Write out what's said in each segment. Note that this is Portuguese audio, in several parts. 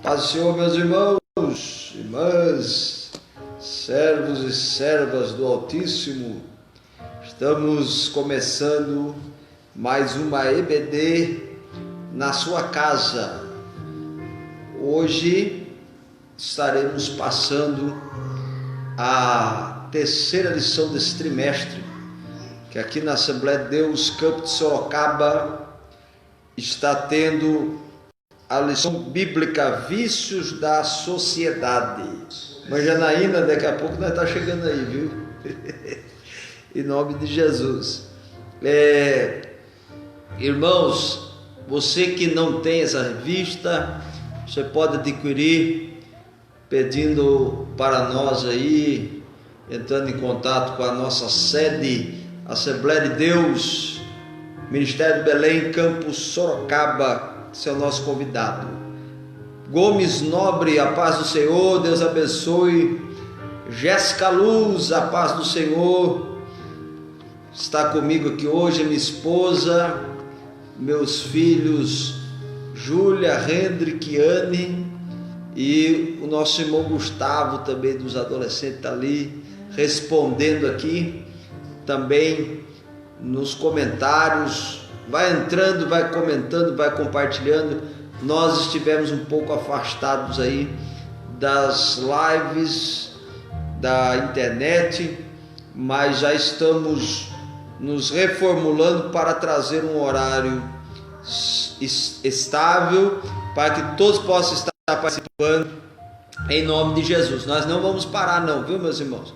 Paz do Senhor, meus irmãos, irmãs, servos e servas do Altíssimo. Estamos começando mais uma EBD na sua casa. Hoje estaremos passando a terceira lição desse trimestre, que aqui na Assembleia de Deus, Campo de Sorocaba, está tendo a lição bíblica Vícios da Sociedade. Mas Janaína, daqui a pouco nós estamos chegando aí, viu? Em nome de Jesus. Irmãos, você que não tem essa revista, você pode adquirir pedindo para nós aí, entrando em contato com a nossa sede, Assembleia de Deus, Ministério de Belém, Campo Sorocaba. Esse é o nosso convidado. Gomes Nobre, a paz do Senhor, Deus abençoe. Jéssica Luz, a paz do Senhor, está comigo aqui hoje, minha esposa, meus filhos Júlia, Hendrik, Anne e o nosso irmão Gustavo também, dos adolescentes, está ali respondendo aqui também nos comentários. Vai entrando, vai comentando, vai compartilhando. Nós estivemos um pouco afastados aí das lives da internet, mas já estamos nos reformulando para trazer um horário estável, para que todos possam estar participando em nome de Jesus. Nós não vamos parar não, viu, meus irmãos?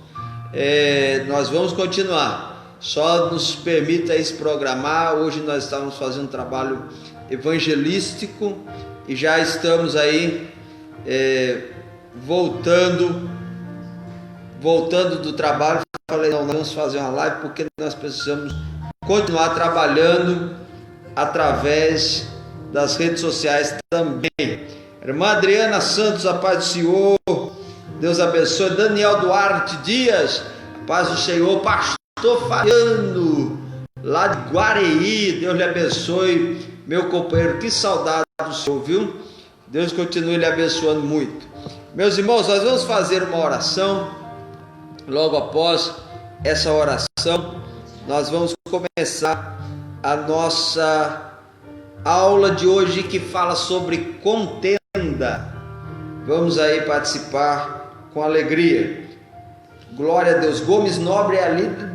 Nós vamos continuar. Só nos permita se programar. Hoje nós estamos fazendo um trabalho evangelístico e já estamos aí voltando do trabalho. Falei, não, nós vamos fazer uma live porque nós precisamos continuar trabalhando através das redes sociais também. Irmã Adriana Santos, a paz do Senhor, Deus abençoe. Daniel Duarte Dias, a paz do Senhor. Pastor Fabiano, lá de Guareí, Deus lhe abençoe, meu companheiro, que saudade do Senhor, viu? Deus continue lhe abençoando muito. Meus irmãos, nós vamos fazer uma oração. Logo após essa oração, nós vamos começar a nossa aula de hoje, que fala sobre contenda. Vamos aí participar com alegria. Glória a Deus. Gomes Nobre é ali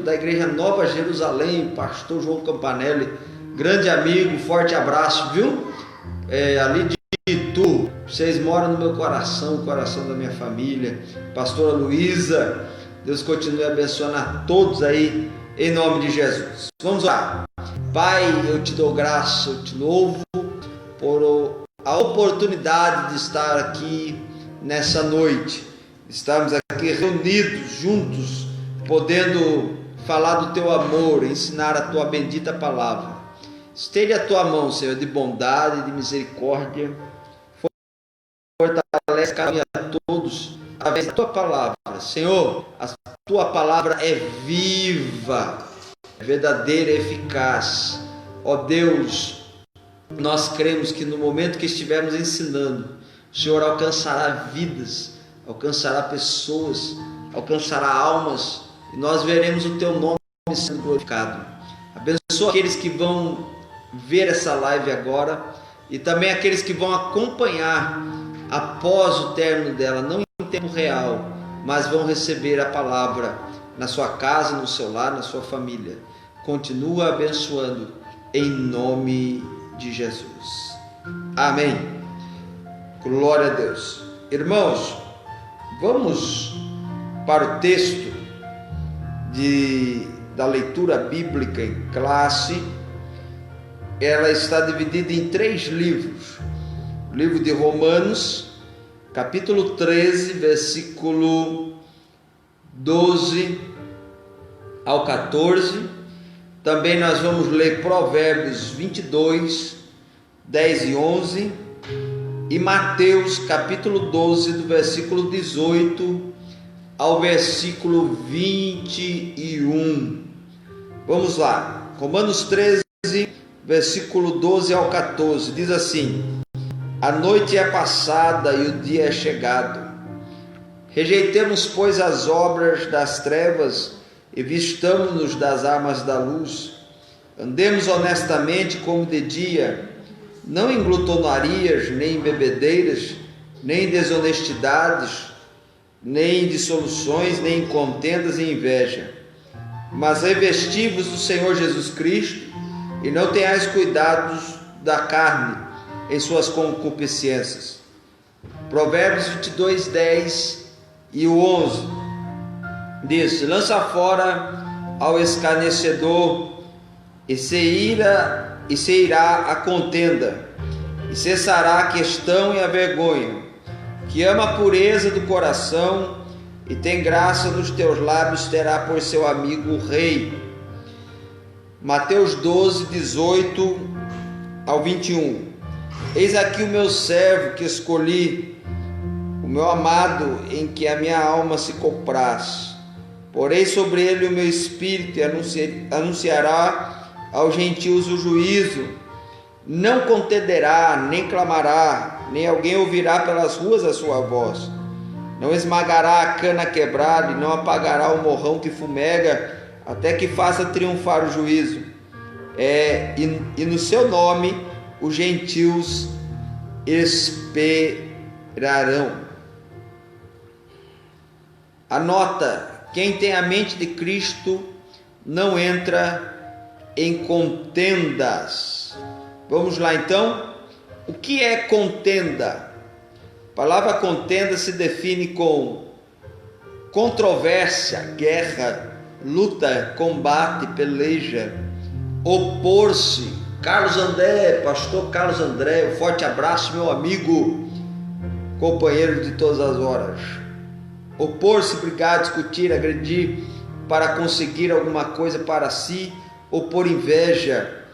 da igreja Nova Jerusalém, pastor João Campanelli, grande amigo, forte abraço, viu? Ali de Itu, vocês moram no meu coração, o coração da minha família. Pastora Luísa, Deus continue abençoando a todos aí, em nome de Jesus. Vamos lá. Pai, eu te dou graça, eu te louvo por a oportunidade de estar aqui nessa noite. Estamos aqui reunidos, juntos, podendo falar do teu amor, ensinar a tua bendita palavra. Estende a tua mão, Senhor, de bondade e de misericórdia. Fortalece a todos através da tua palavra. Senhor, a tua palavra é viva, é verdadeira, é eficaz. Ó Deus, nós cremos que no momento que estivermos ensinando, o Senhor alcançará vidas, alcançará pessoas, alcançará almas, e nós veremos o teu nome sendo glorificado. Abençoa aqueles que vão ver essa live agora e também aqueles que vão acompanhar após o término dela, não em tempo real, mas vão receber a palavra na sua casa, no seu lar, na sua família. Continua abençoando em nome de Jesus. Amém. Glória a Deus. Irmãos, vamos para o texto da leitura bíblica em classe. Ela está dividida em 3 livros. O livro de Romanos, capítulo 13, versículo 12 ao 14. Também nós vamos ler Provérbios 22, 10 e 11. E Mateus capítulo 12, do versículo 18 ao versículo 21. Vamos lá. Romanos 13, versículo 12 ao 14, diz assim: A noite é passada e o dia é chegado. Rejeitemos, pois, as obras das trevas e vistamo-nos das armas da luz. Andemos honestamente como de dia, não em glutonarias, nem em bebedeiras, nem em desonestidades, nem em dissoluções, nem em contendas e inveja. Mas revesti-vos do Senhor Jesus Cristo e não tenhais cuidados da carne em suas concupiscências. Provérbios 22, 10 e o 11 diz: lança fora ao escarnecedor e se irá a contenda, e cessará a questão e a vergonha. Que ama a pureza do coração e tem graça nos teus lábios, terá por seu amigo o rei. Mateus 12, 18 ao 21. Eis aqui o meu servo que escolhi, o meu amado, em que a minha alma se compraz. Porei sobre ele o meu espírito e anunciará aos gentios o juízo. Não contenderá, nem clamará, nem alguém ouvirá pelas ruas a sua voz. Não esmagará a cana quebrada e não apagará o morrão que fumega, até que faça triunfar o juízo. E no seu nome os gentios esperarão. Anota: quem tem a mente de Cristo não entra em contendas. Vamos lá então. O que é contenda? A palavra contenda se define com controvérsia, guerra, luta, combate, peleja, opor-se. Carlos André, pastor Carlos André, um forte abraço, meu amigo, companheiro de todas as horas. Opor-se, brigar, discutir, agredir para conseguir alguma coisa para si, ou por inveja,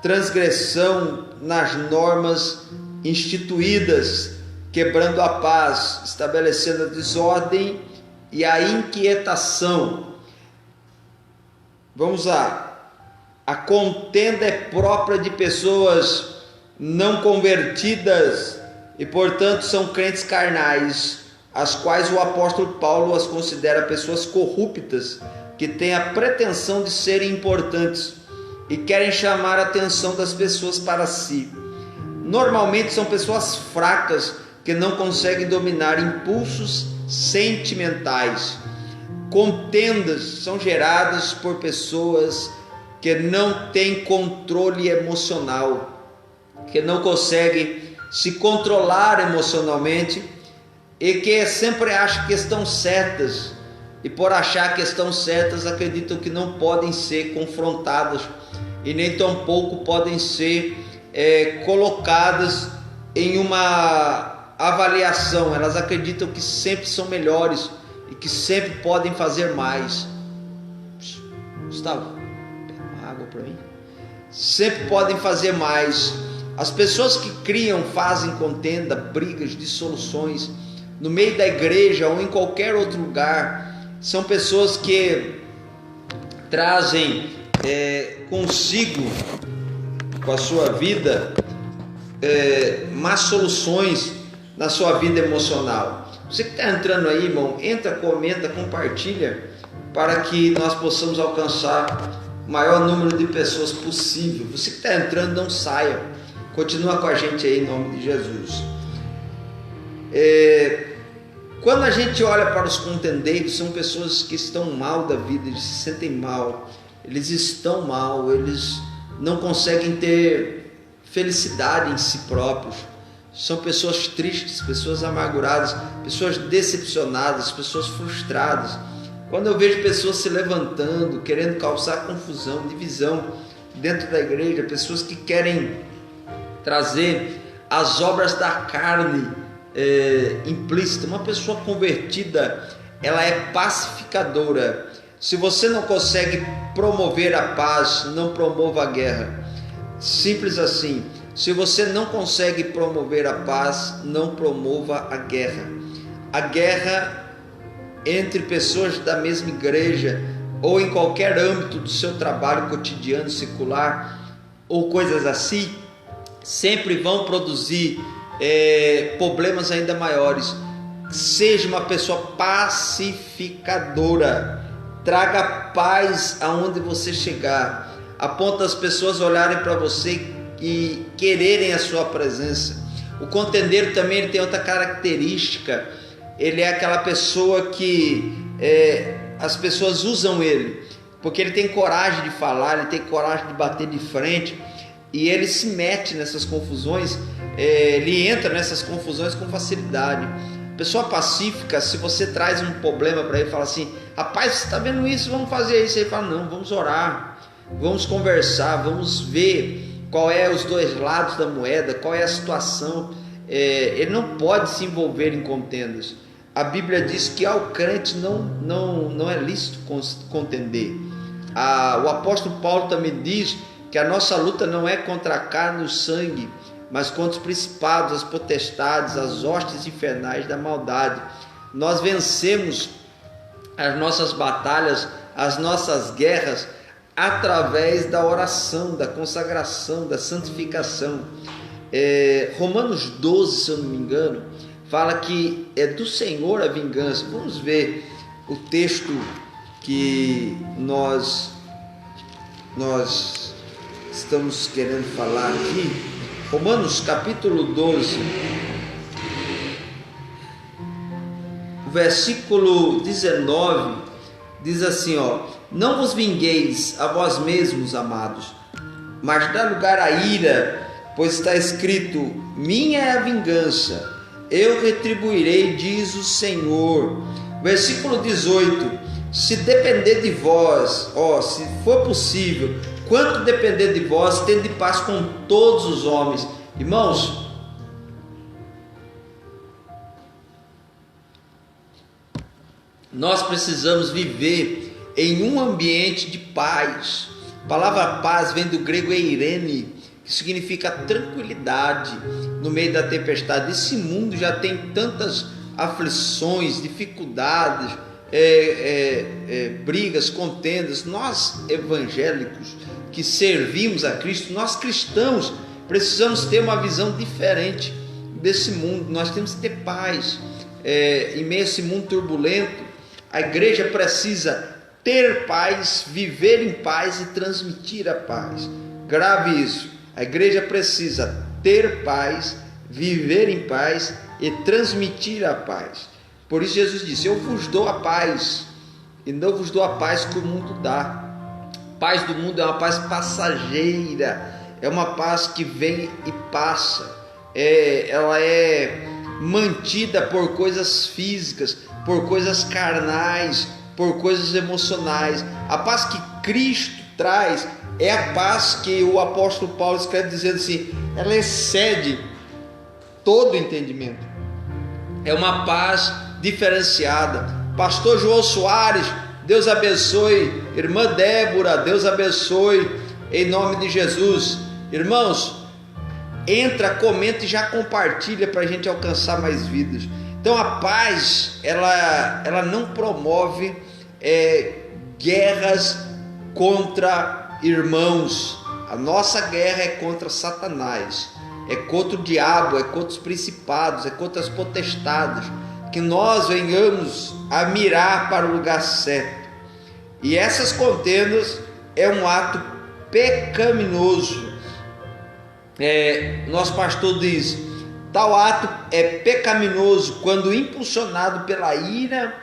transgressão nas normas instituídas, quebrando a paz, estabelecendo a desordem e a inquietação. Vamos lá. A contenda é própria de pessoas não convertidas e, portanto, são crentes carnais, as quais o apóstolo Paulo as considera pessoas corruptas, que têm a pretensão de serem importantes e querem chamar a atenção das pessoas para si. Normalmente são pessoas fracas que não conseguem dominar impulsos sentimentais. Contendas são geradas por pessoas que não têm controle emocional, que não conseguem se controlar emocionalmente e que sempre acham que estão certas, e por achar que estão certas acreditam que não podem ser confrontadas e nem tampouco podem ser colocadas em uma avaliação. Elas acreditam que sempre são melhores e que sempre podem fazer mais. Gustavo, pega uma água para mim. Sempre podem fazer mais. As pessoas que criam, fazem contenda, brigas, dissoluções no meio da igreja ou em qualquer outro lugar, são pessoas que trazem consigo, com a sua vida, más soluções na sua vida emocional. Você que está entrando aí, irmão, entra, comenta, compartilha, para que nós possamos alcançar o maior número de pessoas possível. Você que está entrando, não saia, continua com a gente aí em nome de Jesus. Quando a gente olha para os contendeiros, são pessoas que estão mal da vida, eles se sentem mal, eles estão mal, eles não conseguem ter felicidade em si próprios. São pessoas tristes, pessoas amarguradas, pessoas decepcionadas, pessoas frustradas. Quando eu vejo pessoas se levantando, querendo causar confusão, divisão dentro da igreja, pessoas que querem trazer as obras da carne implícita. Uma pessoa convertida, ela é pacificadora. Se você não consegue promover a paz, não promova a guerra. Simples assim. Se você não consegue promover a paz, não promova a guerra. A guerra entre pessoas da mesma igreja ou em qualquer âmbito do seu trabalho cotidiano, secular ou coisas assim, sempre vão produzir problemas ainda maiores. Seja uma pessoa pacificadora, traga paz aonde você chegar, a ponto das pessoas olharem para você e quererem a sua presença. O contendeiro também ele tem outra característica, ele é aquela pessoa que as pessoas usam ele, porque ele tem coragem de falar, ele tem coragem de bater de frente, e ele se mete nessas confusões, ele entra nessas confusões com facilidade. Pessoa pacífica, se você traz um problema para ele e fala assim, rapaz, você está vendo isso, vamos fazer isso, ele fala, não, vamos orar, vamos conversar, vamos ver qual é os dois lados da moeda, qual é a situação. Ele não pode se envolver em contendas. A Bíblia diz que ao crente não é lícito contender. O apóstolo Paulo também diz que a nossa luta não é contra a carne e o sangue, mas contra os principados, as potestades, as hostes infernais da maldade. Nós vencemos as nossas batalhas, as nossas guerras, através da oração, da consagração, da santificação. Romanos 12, se eu não me engano, fala que é do Senhor a vingança. Vamos ver o texto que nós estamos querendo falar aqui. Romanos capítulo 12, versículo 19, diz assim, não vos vingueis a vós mesmos, amados, mas dá lugar à ira, pois está escrito, minha é a vingança, eu retribuirei, diz o Senhor. Versículo 18, se depender de vós, se for possível, quanto depender de vós, tende paz com todos os homens. Irmãos, nós precisamos viver em um ambiente de paz. A palavra paz vem do grego eirene, que significa tranquilidade no meio da tempestade. Esse mundo já tem tantas aflições, dificuldades, brigas, contendas. Nós evangélicos que servimos a Cristo, nós cristãos, precisamos ter uma visão diferente desse mundo. Nós temos que ter paz em meio a esse mundo turbulento. A igreja precisa ter paz, viver em paz e transmitir a paz. Grave isso. A igreja precisa ter paz, viver em paz e transmitir a paz. Por isso Jesus disse, eu vos dou a paz e não vos dou a paz que o mundo dá. A paz do mundo é uma paz passageira, é uma paz que vem e passa, ela é mantida por coisas físicas, por coisas carnais, por coisas emocionais. A paz que Cristo traz é a paz que o apóstolo Paulo escreve dizendo assim, ela excede todo entendimento, é uma paz diferenciada. Pastor João Soares, Deus abençoe. Irmã Débora, Deus abençoe, em nome de Jesus. Irmãos, entra, comenta e já compartilha para a gente alcançar mais vidas. Então a paz, ela não promove guerras contra irmãos. A nossa guerra é contra Satanás, é contra o diabo, é contra os principados, é contra as potestades. Que nós venhamos a mirar para o lugar certo. E essas contendas é um ato pecaminoso. Nosso pastor diz, tal ato é pecaminoso quando impulsionado pela ira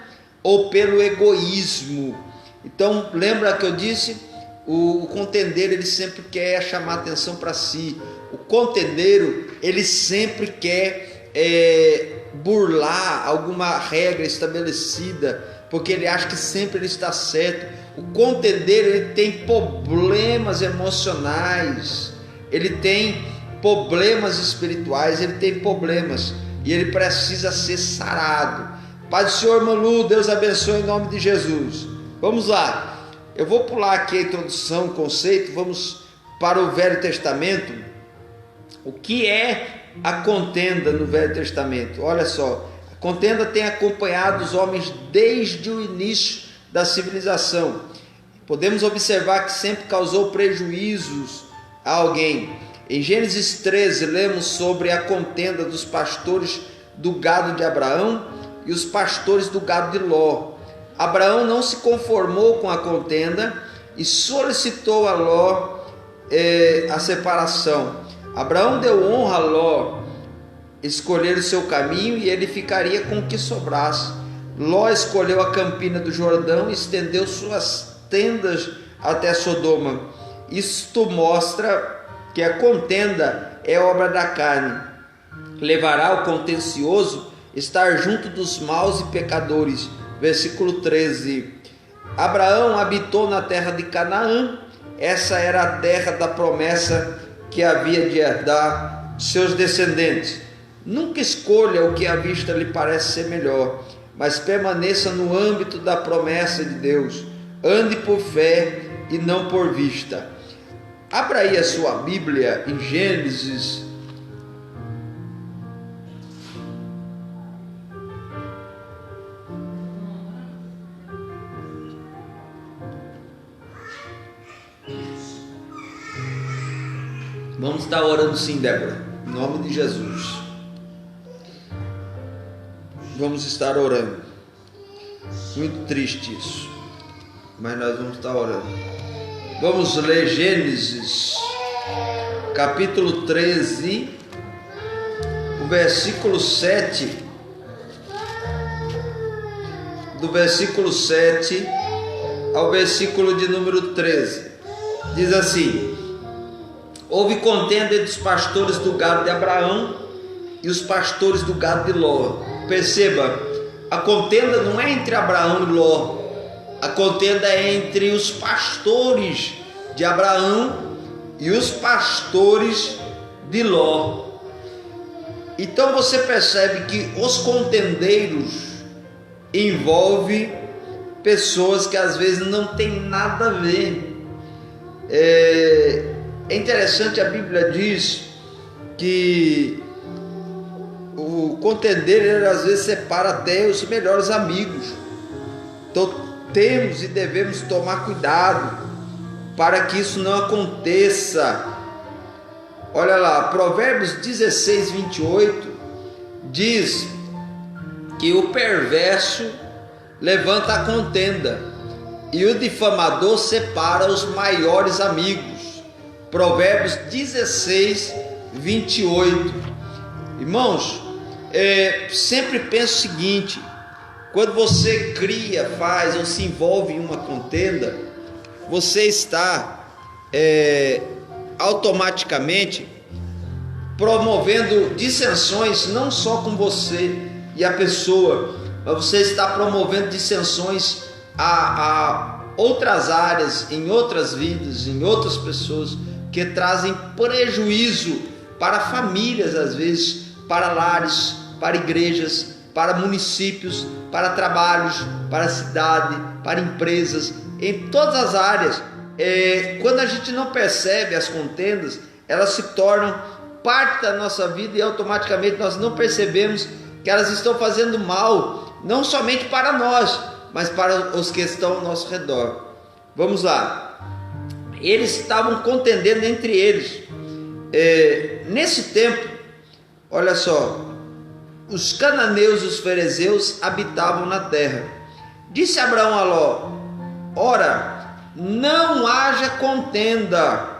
ou pelo egoísmo. Então lembra que eu disse, o contendeiro ele sempre quer chamar atenção para si. O contendeiro ele sempre quer burlar alguma regra estabelecida, porque ele acha que sempre ele está certo. O contendeiro ele tem problemas emocionais, ele tem problemas espirituais, ele tem problemas e ele precisa ser sarado. Pai do Senhor, Manu, Deus abençoe em nome de Jesus. Vamos lá, eu vou pular aqui a introdução, o conceito, vamos para o Velho Testamento. O que é a contenda no Velho Testamento? Olha só, a contenda tem acompanhado os homens desde o início da civilização. Podemos observar que sempre causou prejuízos a alguém. Em Gênesis 13, lemos sobre a contenda dos pastores do gado de Abraão e os pastores do gado de Ló. Abraão não se conformou com a contenda e solicitou a Ló a separação. Abraão deu honra a Ló escolher o seu caminho e ele ficaria com o que sobrasse. Ló escolheu a campina do Jordão e estendeu suas tendas até Sodoma. Isto mostra que a contenda é obra da carne. Levará o contencioso estar junto dos maus e pecadores. Versículo 13. Abraão habitou na terra de Canaã. Essa era a terra da promessa que havia de herdar seus descendentes. Nunca escolha o que à vista lhe parece ser melhor, mas permaneça no âmbito da promessa de Deus. Ande por fé e não por vista. Abra aí a sua Bíblia em Gênesis. Vamos estar orando sim, Débora, em nome de Jesus. Vamos estar orando. Muito triste isso, mas nós vamos estar orando. Vamos ler Gênesis, capítulo 13, o versículo 7. Do versículo 7 ao versículo de número 13. Diz assim: houve contenda entre os pastores do gado de Abraão e os pastores do gado de Ló. Perceba, a contenda não é entre Abraão e Ló, a contenda é entre os pastores de Abraão e os pastores de Ló. Então você percebe que os contendeiros envolvem pessoas que às vezes não tem nada a ver. É interessante, a Bíblia diz que o contendeiro às vezes separa até os melhores amigos. Então temos e devemos tomar cuidado para que isso não aconteça. Olha lá, Provérbios 16, 28 diz que o perverso levanta a contenda e o difamador separa os maiores amigos. Provérbios 16, 28. Irmãos, sempre penso o seguinte: quando você cria, faz ou se envolve em uma contenda, você está automaticamente promovendo dissensões não só com você e a pessoa, mas você está promovendo dissensões a outras áreas, em outras vidas, em outras pessoas, que trazem prejuízo para famílias, às vezes, para lares, para igrejas, para municípios, para trabalhos, para a cidade, para empresas, em todas as áreas. Quando a gente não percebe as contendas, elas se tornam parte da nossa vida e automaticamente nós não percebemos que elas estão fazendo mal, não somente para nós, mas para os que estão ao nosso redor. Vamos lá. Eles estavam contendendo entre eles. Nesse tempo, olha só, os cananeus e os ferezeus habitavam na terra. Disse Abraão a Ló: ora, não haja contenda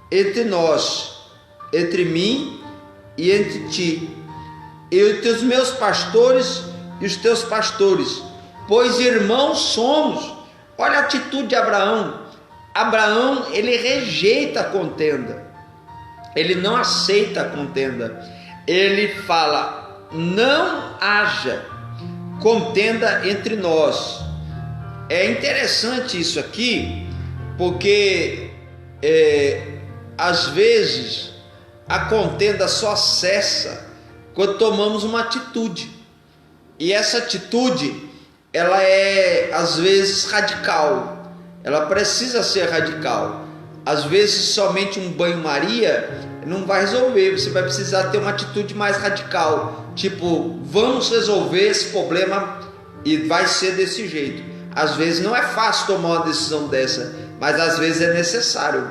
entre nós, entre mim e entre ti, e os meus pastores e os teus pastores, pois irmãos somos. Olha a atitude de Abraão. Abraão, ele rejeita a contenda, ele não aceita a contenda. Ele fala: não haja contenda entre nós. É interessante isso aqui, porque às vezes a contenda só cessa quando tomamos uma atitude, e essa atitude ela é às vezes radical, ela precisa ser radical. Às vezes somente um banho-maria não vai resolver, você vai precisar ter uma atitude mais radical, tipo, vamos resolver esse problema e vai ser desse jeito. Às vezes não é fácil tomar uma decisão dessa, mas às vezes é necessário.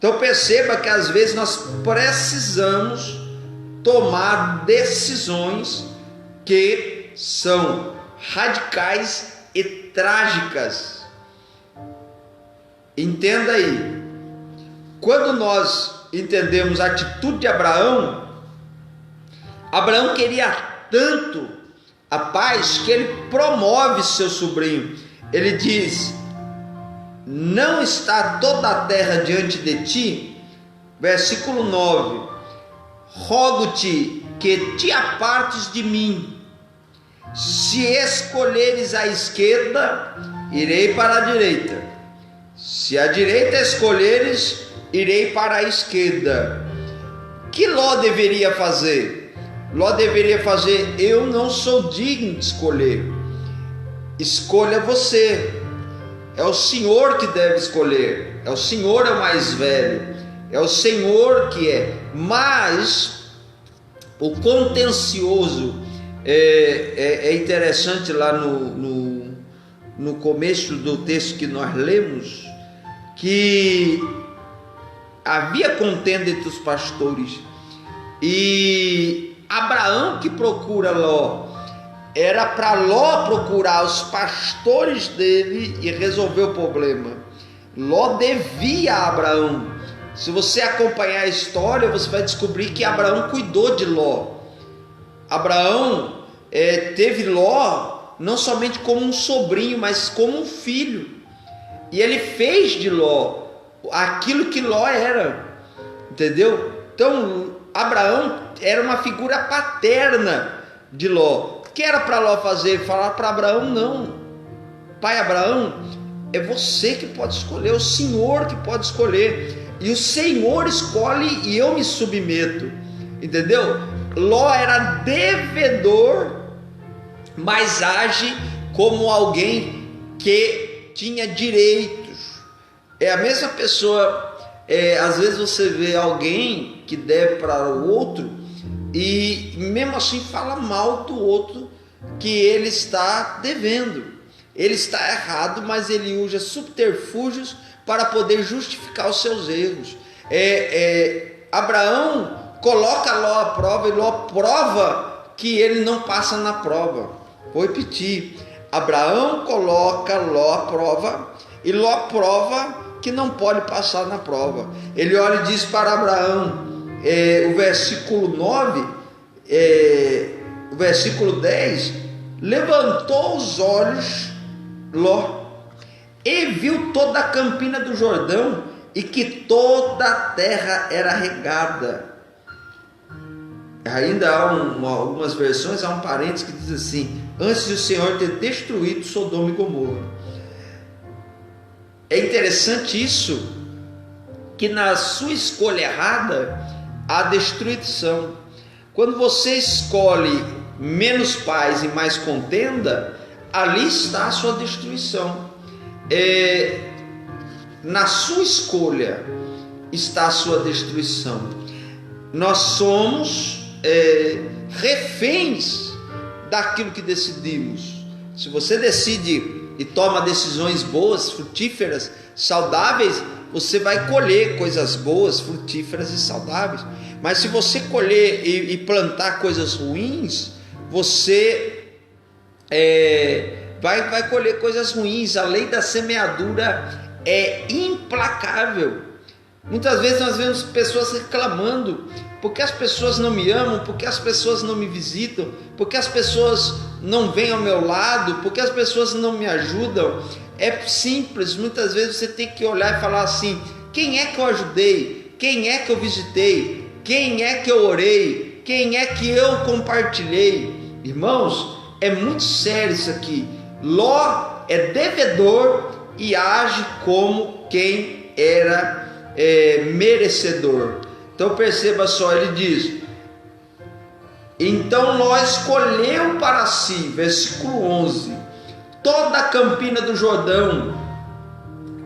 Então perceba que às vezes nós precisamos tomar decisões que são radicais e trágicas. Entenda aí, quando nós entendemos a atitude de Abraão, Abraão queria tanto a paz que ele promove seu sobrinho. Ele diz: não está toda a terra diante de ti? Versículo 9: rogo-te que te apartes de mim. Se escolheres a esquerda, irei para a direita. Se a direita escolheres, irei para a esquerda. Que Ló deveria fazer? Ló deveria fazer: eu não sou digno de escolher. Escolha você. É o Senhor que deve escolher. É o Senhor é o mais velho. É o Senhor que é. Mas o contencioso é interessante lá no começo do texto que nós lemos, que havia contenda entre os pastores, e Abraão que procura Ló. Era para Ló procurar os pastores dele e resolver o problema. Ló devia a Abraão. Se você acompanhar a história, você vai descobrir que Abraão cuidou de Ló. Abraão teve Ló não somente como um sobrinho, mas como um filho. E ele fez de Ló aquilo que Ló era. Entendeu? Então, Abraão era uma figura paterna de Ló. O que era para Ló fazer? Falar para Abraão: não, pai Abraão, é você que pode escolher, é o Senhor que pode escolher, e o Senhor escolhe e eu me submeto. Entendeu? Ló era devedor, mas age como alguém que tinha direitos. É a mesma pessoa. Às vezes você vê alguém que deve para o outro e mesmo assim fala mal do outro que ele está devendo. Ele está errado, mas ele usa subterfúgios para poder justificar os seus erros. Abraão coloca Ló à prova e Ló prova que ele não passa na prova. Vou repetir: Abraão coloca Ló à prova e Ló prova que não pode passar na prova. Ele olha e diz para Abraão, o versículo 9, o versículo 10: levantou os olhos Ló e viu toda a campina do Jordão e que toda a terra era regada. Ainda há algumas versões, há um parênteses que diz assim: antes do Senhor ter destruído Sodoma e Gomorra. É interessante isso, que na sua escolha errada há destruição. Quando você escolhe menos paz e mais contenda, ali está a sua destruição. Na sua escolha está a sua destruição. Nós somos reféns daquilo que decidimos. Se você decide e toma decisões boas, frutíferas, saudáveis, você vai colher coisas boas, frutíferas e saudáveis. Mas se você colher e plantar coisas ruins, você vai colher coisas ruins. A lei da semeadura é implacável. Muitas vezes nós vemos pessoas reclamando: porque as pessoas não me amam, porque as pessoas não me visitam, porque as pessoas não vêm ao meu lado, porque as pessoas não me ajudam. É simples. Muitas vezes você tem que olhar e falar assim: quem é que eu ajudei? Quem é que eu visitei? Quem é que eu orei? Quem é que eu compartilhei? Irmãos, é muito sério isso aqui. Ló é devedor e age como quem era merecedor. Então perceba só, ele diz: então Ló escolheu para si, versículo 11, toda a campina do Jordão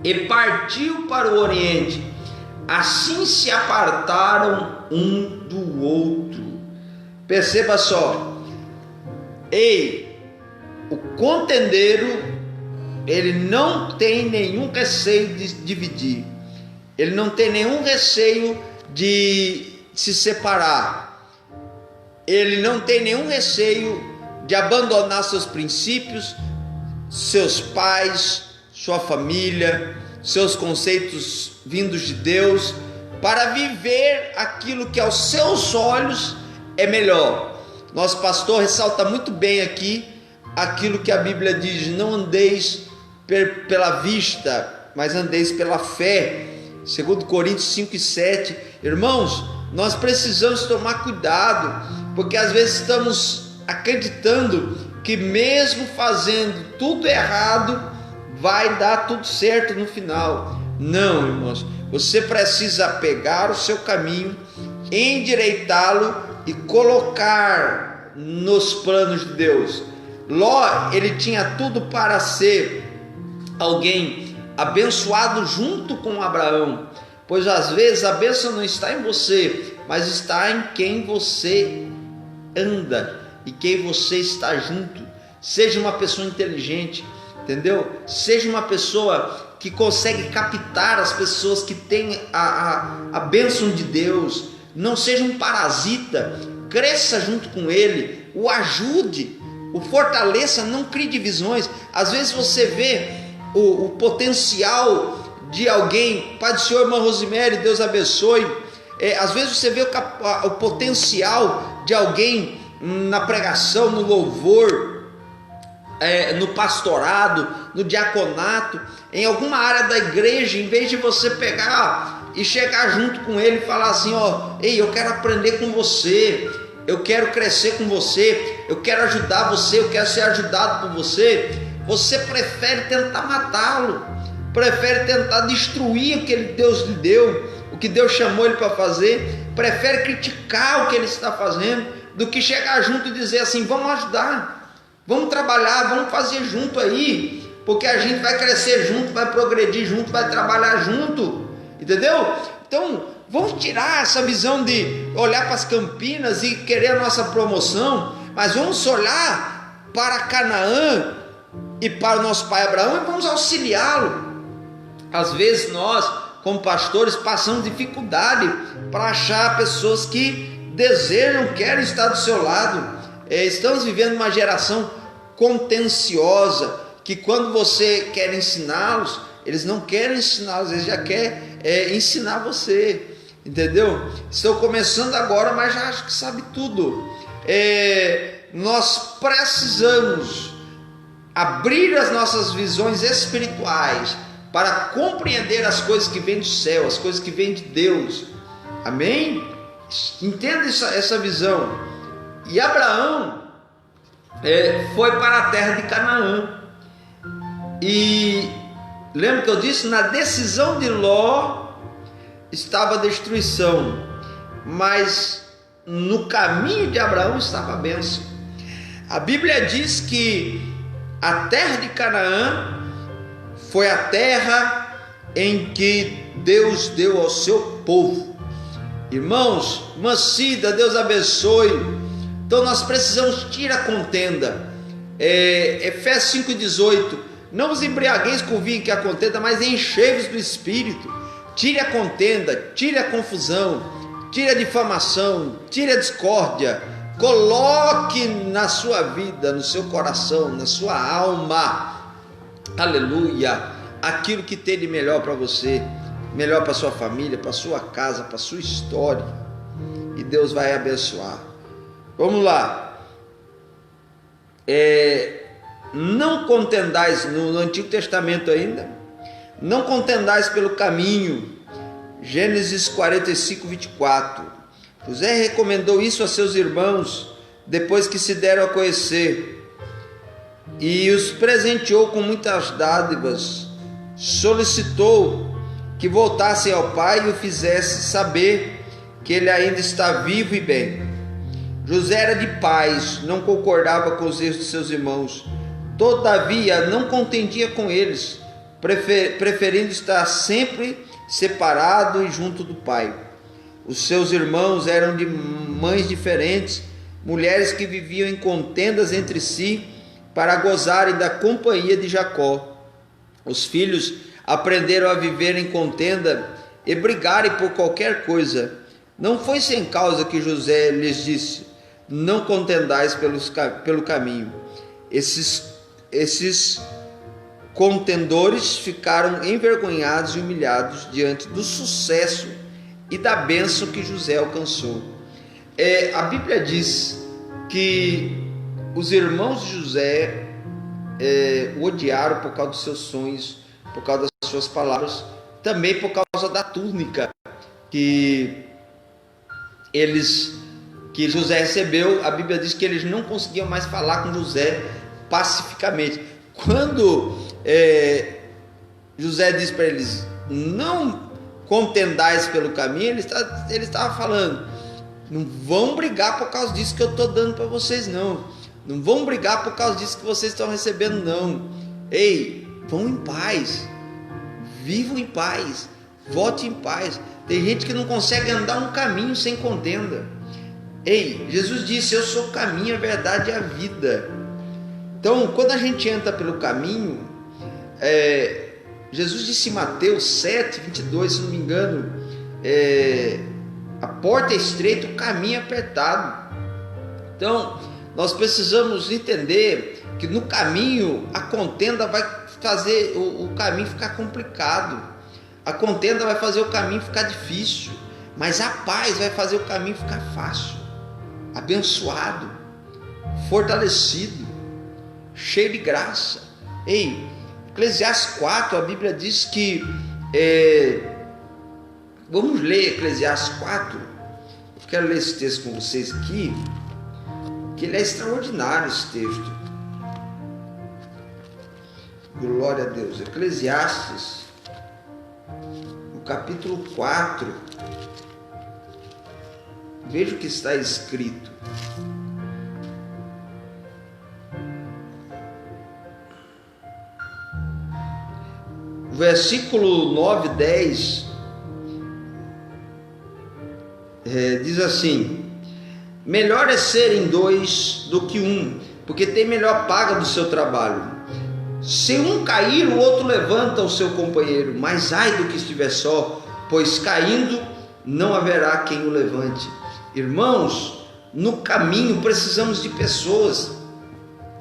e partiu para o oriente. Assim se apartaram um do outro. Perceba só, o contendeiro, ele não tem nenhum receio de dividir. ele não tem nenhum receio de se separar, ele não tem nenhum receio de abandonar seus princípios, seus pais, sua família, seus conceitos vindos de Deus, para viver aquilo que aos seus olhos é melhor. Nosso pastor ressalta muito bem aqui aquilo que a Bíblia diz: não andeis pela vista, mas andeis pela fé. 2 Coríntios 5:7. Irmãos, nós precisamos tomar cuidado, porque às vezes estamos acreditando que mesmo fazendo tudo errado, vai dar tudo certo no final. Não, irmãos, você precisa pegar o seu caminho, endireitá-lo e colocar nos planos de Deus. Ló, ele tinha tudo para ser alguém abençoado junto com Abraão, pois às vezes a bênção não está em você, mas está em quem você anda e quem você está junto. Seja uma pessoa inteligente, entendeu? Seja uma pessoa que consegue captar as pessoas que têm a bênção de Deus. Não seja um parasita, cresça junto com ele, o ajude, o fortaleça, não crie divisões. Às vezes você vê o potencial de alguém. Pai do Senhor, irmã Rosemary, Deus abençoe. Às vezes você vê o potencial de alguém na pregação, no louvor, no pastorado, no diaconato, em alguma área da igreja. Em vez de você pegar e chegar junto com ele e falar assim: ó, ei, eu quero aprender com você, eu quero crescer com você, eu quero ajudar você, eu quero ser ajudado por você. Você prefere tentar matá-lo, prefere tentar destruir o que Deus lhe deu, o que Deus chamou ele para fazer, prefere criticar o que ele está fazendo, do que chegar junto e dizer assim: vamos ajudar, vamos trabalhar, vamos fazer junto aí, porque a gente vai crescer junto, vai progredir junto, vai trabalhar junto, entendeu? Então vamos tirar essa visão de olhar para as Campinas e querer a nossa promoção, mas vamos olhar para Canaã e para o nosso pai Abraão e vamos auxiliá-lo. Às vezes nós, como pastores, passamos dificuldade para achar pessoas que desejam, querem estar do seu lado. Estamos vivendo uma geração contenciosa, que quando você quer ensiná-los, eles não querem ensiná-los, eles já querem ensinar você, entendeu? Estão começando agora, mas já acho que sabe tudo. Nós precisamos abrir as nossas visões espirituais para compreender as coisas que vêm do céu, as coisas que vêm de Deus. Amém? Entenda essa visão. E Abraão foi para a terra de Canaã. E lembra que eu disse? Na decisão de Ló estava a destruição, mas no caminho de Abraão estava a bênção. A Bíblia diz que a terra de Canaã foi a terra em que Deus deu ao seu povo. Irmãos, irmã Cida, Deus abençoe. Então nós precisamos tirar a contenda. Efésios 5,18: não vos embriagueis com o vinho que a contenda, mas enchei-vos do Espírito. Tire a contenda, tire a confusão, tire a difamação, tire a discórdia. Coloque na sua vida, no seu coração, na sua alma, aleluia, aquilo que tem de melhor para você, melhor para sua família, para sua casa, para sua história, e Deus vai abençoar. Vamos lá. Não contendais, no Antigo Testamento ainda, não contendais pelo caminho. Gênesis 45:24. José recomendou isso a seus irmãos depois que se deram a conhecer, e os presenteou com muitas dádivas. Solicitou que voltassem ao pai e o fizesse saber que ele ainda está vivo e bem. José era de paz, não concordava com os erros de seus irmãos, todavia não contendia com eles, preferindo estar sempre separado e junto do pai. Os seus irmãos eram de mães diferentes, mulheres que viviam em contendas entre si para gozarem da companhia de Jacó. Os filhos aprenderam a viver em contenda e brigarem por qualquer coisa, não foi sem causa que José lhes disse: não contendais pelo caminho. Esses contendores ficaram envergonhados e humilhados diante do sucesso e da bênção que José alcançou. A Bíblia diz que os irmãos de José o odiaram por causa dos seus sonhos, por causa das suas palavras, também por causa da túnica que José recebeu. A Bíblia diz que eles não conseguiam mais falar com José pacificamente. Quando José disse para eles: não contendais pelo caminho, ele estava falando: não vão brigar por causa disso que eu estou dando para vocês, não vão brigar por causa disso que vocês estão recebendo, não. Ei, vão em paz, vivam em paz, vote em paz. Tem gente que não consegue andar um caminho sem contenda. Ei, Jesus disse: eu sou o caminho, a verdade e a vida. Então, quando a gente entra pelo caminho, Jesus disse em Mateus 7, 22, se não me engano, a porta é estreita, o caminho é apertado. Então, nós precisamos entender que no caminho a contenda vai fazer o caminho ficar complicado, a contenda vai fazer o caminho ficar difícil, mas a paz vai fazer o caminho ficar fácil, abençoado, fortalecido, cheio de graça. Ei, Eclesiastes 4, a Bíblia diz que vamos ler Eclesiastes 4. Eu quero ler esse texto com vocês aqui, que ele é extraordinário, esse texto. Glória a Deus. Eclesiastes, no capítulo 4, veja o que está escrito. Versículo 9 e 10 diz assim: melhor é serem dois do que um, porque tem melhor paga do seu trabalho. Se um cair, o outro levanta o seu companheiro, mas ai do que estiver só, pois caindo não haverá quem o levante. Irmãos, no caminho precisamos de pessoas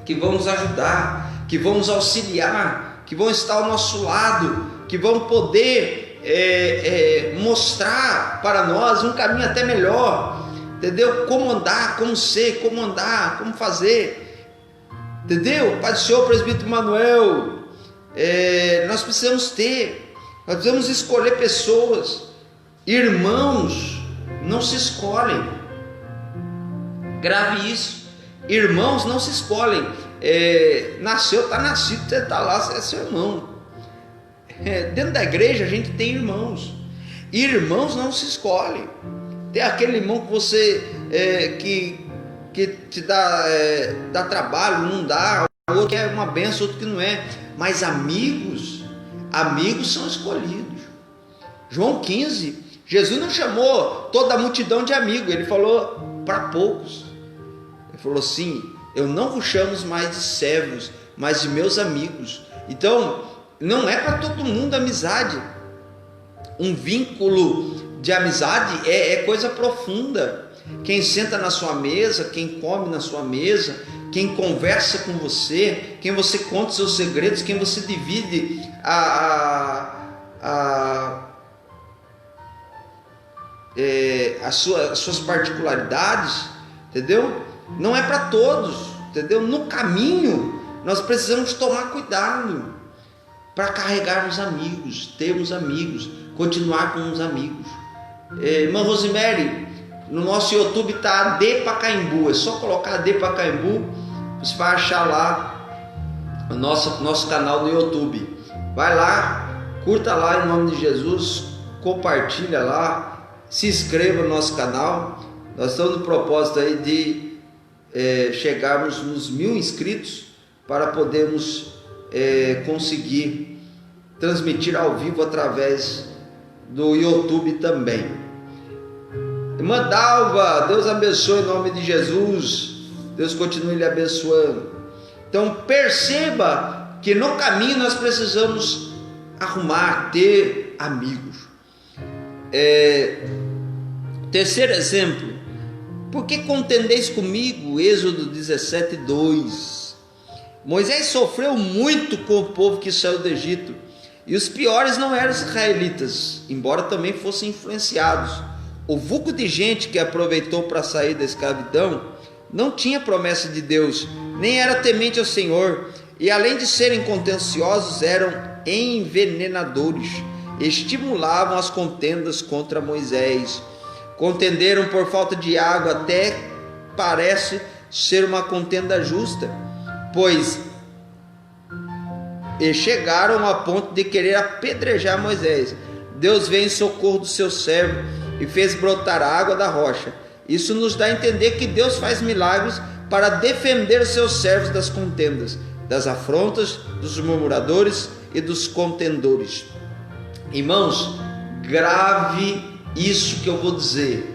que vão nos ajudar, que vão nos auxiliar, que vão estar ao nosso lado, que vão poder mostrar para nós um caminho até melhor, entendeu? Como andar, como ser, como andar, como fazer, entendeu? Pai do Senhor, presbítero Manuel, nós precisamos escolher pessoas. Irmãos não se escolhem, grave isso, irmãos não se escolhem. Nasceu, está nascido, você está lá, você é seu irmão. Dentro da igreja a gente tem irmãos, e irmãos não se escolhem. Tem aquele irmão que você que te dá trabalho, não dá, outro que é uma benção, outro que não é, mas amigos são escolhidos. João 15, Jesus não chamou toda a multidão de amigos, ele falou para poucos. Ele falou assim: eu não vos chamo mais de servos, mas de meus amigos. Então, não é para todo mundo amizade. Um vínculo de amizade é coisa profunda. Quem senta na sua mesa, quem come na sua mesa, quem conversa com você, quem você conta os seus segredos, quem você divide as suas particularidades, entendeu? Não é para todos, entendeu? No caminho nós precisamos tomar cuidado para carregarmos amigos, termos amigos, continuar com os amigos. Irmã Rosemary, no nosso YouTube está AD Pacaembu, é só colocar AD Pacaembu, você vai achar lá o nosso canal no YouTube. Vai lá, curta lá em nome de Jesus, compartilha lá, se inscreva no nosso canal. Nós estamos no propósito aí de chegarmos nos 1000 inscritos para podermos conseguir transmitir ao vivo através do YouTube também. Irmã Dalva, Deus abençoe em nome de Jesus, Deus continue lhe abençoando. Então perceba que no caminho nós precisamos ter amigos. Terceiro exemplo, por que contendeis comigo? Êxodo 17:2. Moisés sofreu muito com o povo que saiu do Egito, e os piores não eram os israelitas, embora também fossem influenciados. O vulgo de gente que aproveitou para sair da escravidão não tinha promessa de Deus, nem era temente ao Senhor, e além de serem contenciosos, eram envenenadores, estimulavam as contendas contra Moisés. Contenderam por falta de água, até parece ser uma contenda justa, pois chegaram a ponto de querer apedrejar Moisés. Deus veio em socorro do seu servo e fez brotar a água da rocha. Isso nos dá a entender que Deus faz milagres para defender os seus servos das contendas, das afrontas, dos murmuradores e dos contendores. Irmãos, grave isso que eu vou dizer.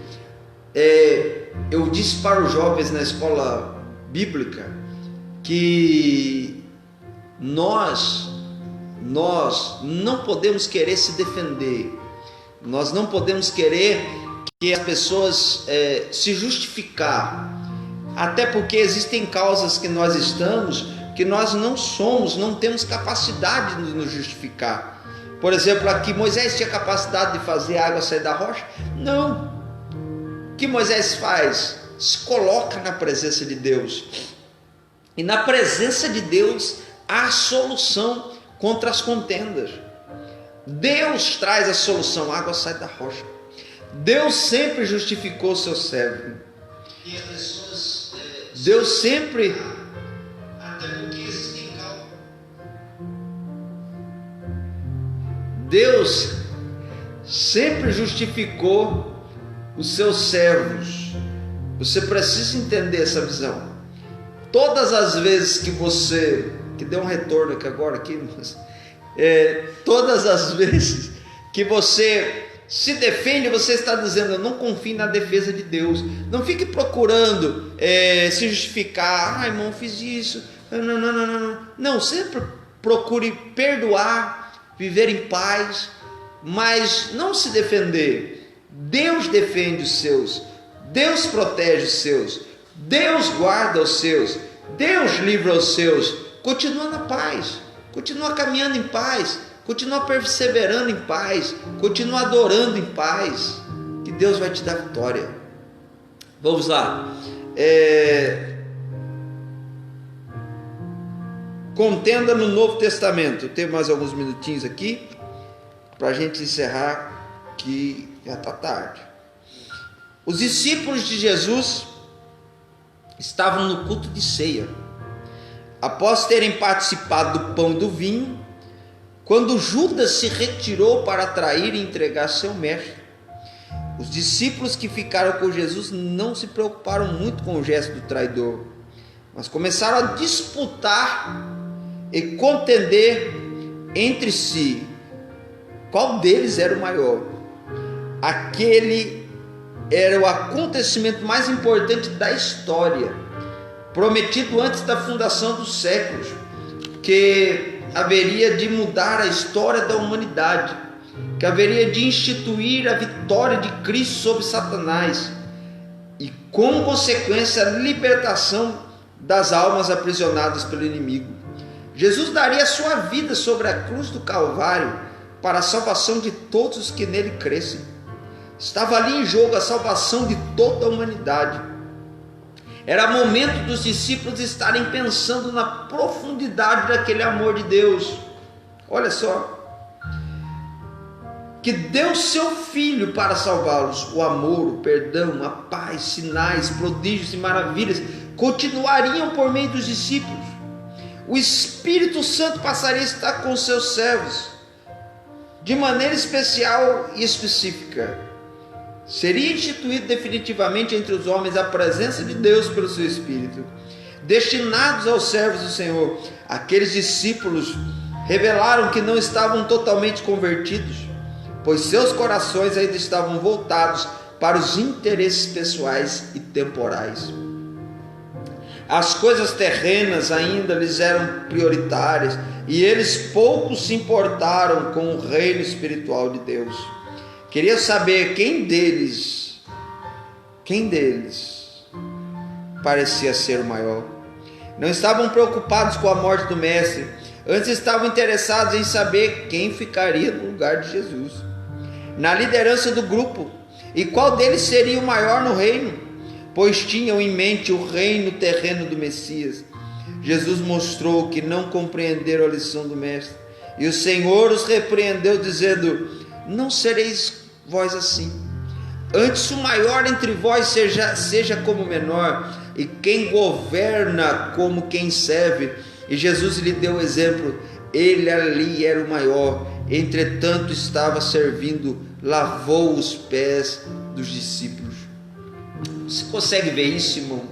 Eu disse para os jovens na escola bíblica que nós não podemos querer se defender, nós não podemos querer que as pessoas se justificar, até porque existem causas que nós estamos, que nós não temos capacidade de nos justificar. Por exemplo, aqui Moisés tinha capacidade de fazer a água sair da rocha? Não. O que Moisés faz? Se coloca na presença de Deus, e na presença de Deus há solução contra as contendas. Deus traz a solução, a água sai da rocha. Deus sempre justificou o seu servo. E as pessoas, Deus sempre, até porque existem causas. Deus sempre justificou os seus servos. Você precisa entender essa visão. Todas as vezes que você, que deu um retorno aqui agora, todas as vezes que você se defende, você está dizendo: eu não confio na defesa de Deus. Não fique procurando se justificar. Irmão, fiz isso. Não, sempre procure perdoar, viver em paz, mas não se defender. Deus defende os seus, Deus protege os seus, Deus guarda os seus, Deus livra os seus. Continua na paz, continua caminhando em paz, continua perseverando em paz, continua adorando em paz, que Deus vai te dar vitória. Vamos lá. Contenda no Novo Testamento. Eu tenho mais alguns minutinhos aqui para a gente encerrar, que já está tarde. Os discípulos de Jesus estavam no culto de ceia, após terem participado do pão e do vinho, quando Judas se retirou para trair e entregar seu mestre. Os discípulos que ficaram com Jesus não se preocuparam muito com o gesto do traidor, mas começaram a disputar e contender entre si qual deles era o maior. Aquele era o acontecimento mais importante da história, prometido antes da fundação dos séculos, que haveria de mudar a história da humanidade, que haveria de instituir a vitória de Cristo sobre Satanás e, como consequência, a libertação das almas aprisionadas pelo inimigo. Jesus daria sua vida sobre a cruz do Calvário para a salvação de todos os que nele crescem. Estava ali em jogo a salvação de toda a humanidade. Era momento dos discípulos estarem pensando na profundidade daquele amor de Deus. Olha só, que deu seu Filho para salvá-los. O amor, o perdão, a paz, sinais, prodígios e maravilhas continuariam por meio dos discípulos. O Espírito Santo passaria a estar com seus servos de maneira especial e específica. Seria instituído definitivamente entre os homens a presença de Deus pelo seu Espírito, destinados aos servos do Senhor. Aqueles discípulos revelaram que não estavam totalmente convertidos, pois seus corações ainda estavam voltados para os interesses pessoais e temporais. As coisas terrenas ainda lhes eram prioritárias, e eles pouco se importaram com o reino espiritual de Deus. Queria saber quem deles parecia ser o maior. Não estavam preocupados com a morte do mestre, antes estavam interessados em saber quem ficaria no lugar de Jesus, na liderança do grupo, e qual deles seria o maior no reino, pois tinham em mente o reino terreno do Messias. Jesus mostrou que não compreenderam a lição do mestre, e o Senhor os repreendeu, dizendo: não sereis vós assim, antes o maior entre vós seja como o menor, e quem governa como quem serve. E Jesus lhe deu o exemplo. Ele ali era o maior, entretanto estava servindo, lavou os pés dos discípulos. Você consegue ver isso, irmão?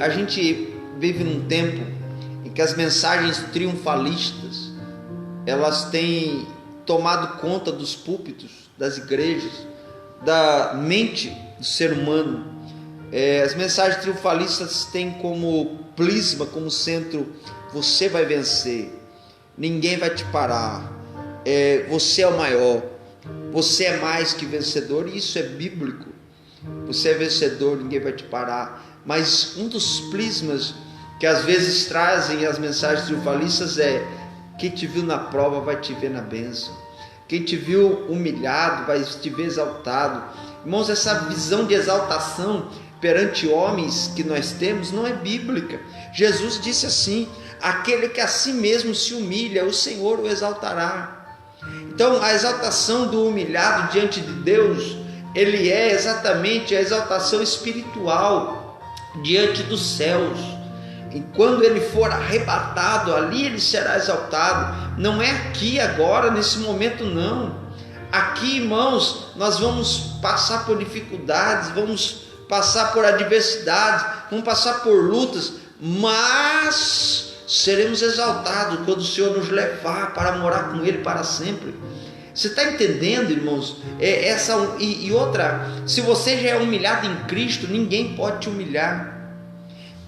A gente vive num tempo em que as mensagens triunfalistas, elas têm tomado conta dos púlpitos, das igrejas, da mente do ser humano. As mensagens triunfalistas têm como prisma, como centro: você vai vencer, ninguém vai te parar, você é o maior, você é mais que vencedor. E isso é bíblico. Você é vencedor, ninguém vai te parar. Mas um dos prismas que às vezes trazem as mensagens triunfalistas é: quem te viu na prova vai te ver na bênção, quem te viu humilhado vai te ver exaltado. Irmãos, essa visão de exaltação perante homens que nós temos não é bíblica. Jesus disse assim: aquele que a si mesmo se humilha, o Senhor o exaltará. Então, a exaltação do humilhado diante de Deus, ele é exatamente a exaltação espiritual diante dos céus. E quando ele for arrebatado, ali ele será exaltado. Não é aqui, agora, nesse momento, não. Aqui, irmãos, nós vamos passar por dificuldades, vamos passar por adversidades, vamos passar por lutas, mas seremos exaltados quando o Senhor nos levar para morar com Ele para sempre. Você está entendendo, irmãos? Outra, se você já é humilhado em Cristo, ninguém pode te humilhar.